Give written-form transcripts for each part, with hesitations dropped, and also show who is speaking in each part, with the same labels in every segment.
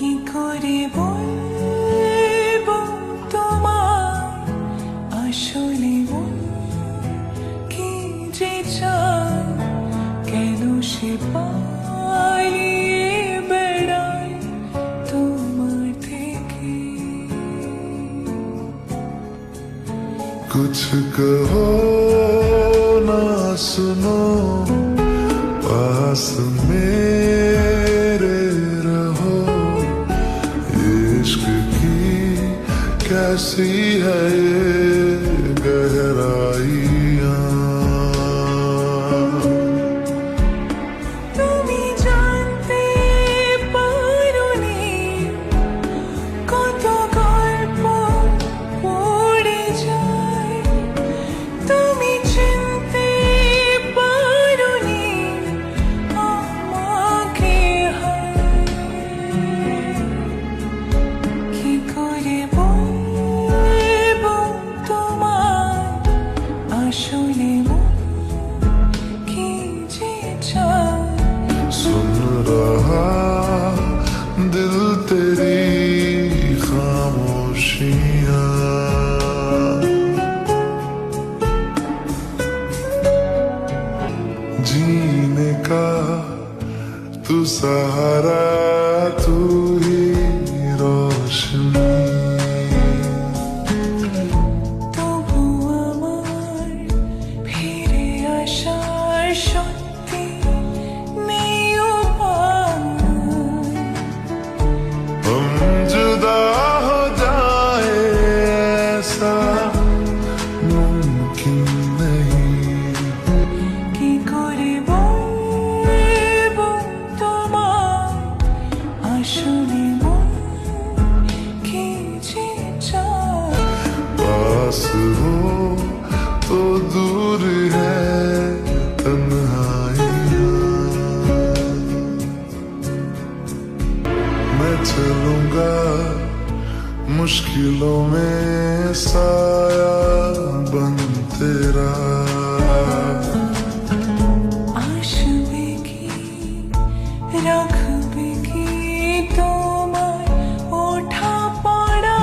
Speaker 1: কি করে বলবো তোমায় আসলে মন কি যে চায়, কেন সে পালিয়ে বেড়ায় তোমার থেকে।
Speaker 2: कुछ कहो ना सुनो, पास मेरे रहो। इश्क की कैसी है ये गहराइयाँ।
Speaker 1: তুমি জানতে পারোনি কত গল্প পড়ে যায়, তুমি চিনতে পারোনি আমাকে। কি করে বলবো তোমায় আসলে মন কি যে চায়।
Speaker 2: सुन रहा दिल तेरी खामोशियाँ। जीने का तू सहारा, तू ही रोशनी।
Speaker 1: তবু আমার ফিরে আসার সত্যি নেই উপায়।
Speaker 2: हम जुदा हो जाए ऐसा मुमकिन नहीं।
Speaker 1: কি করে বলবো তোমায় আসলে মন কি যে চায়।
Speaker 2: पास हो तो दूर है तन्हाइयाँ। मैं चलूंगा मुश्किलों में साया बन तेरा।
Speaker 1: আসবে কি রাখবে কি তোমায় ওঠা পড়া।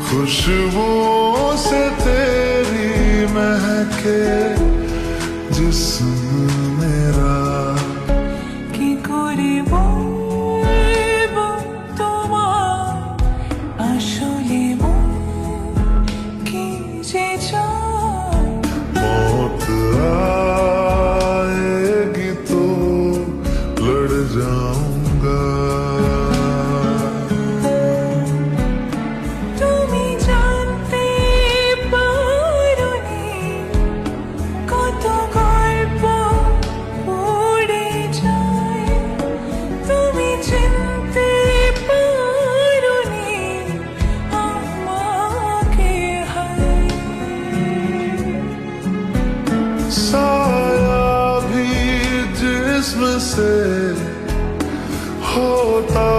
Speaker 2: खुशबू से तेरी महके जिस्म मेरा।
Speaker 1: কি করে বলবো তোমায় আসলে মন কি যে চায়।
Speaker 2: मौत आएगी तो लड़ जाऊंगा।
Speaker 1: তুমি জানতে পারোনি কত গল্প পড়ে যায়, তুমি চিনতে পারোনি আমাকে।
Speaker 2: साया भी जिस्म से होता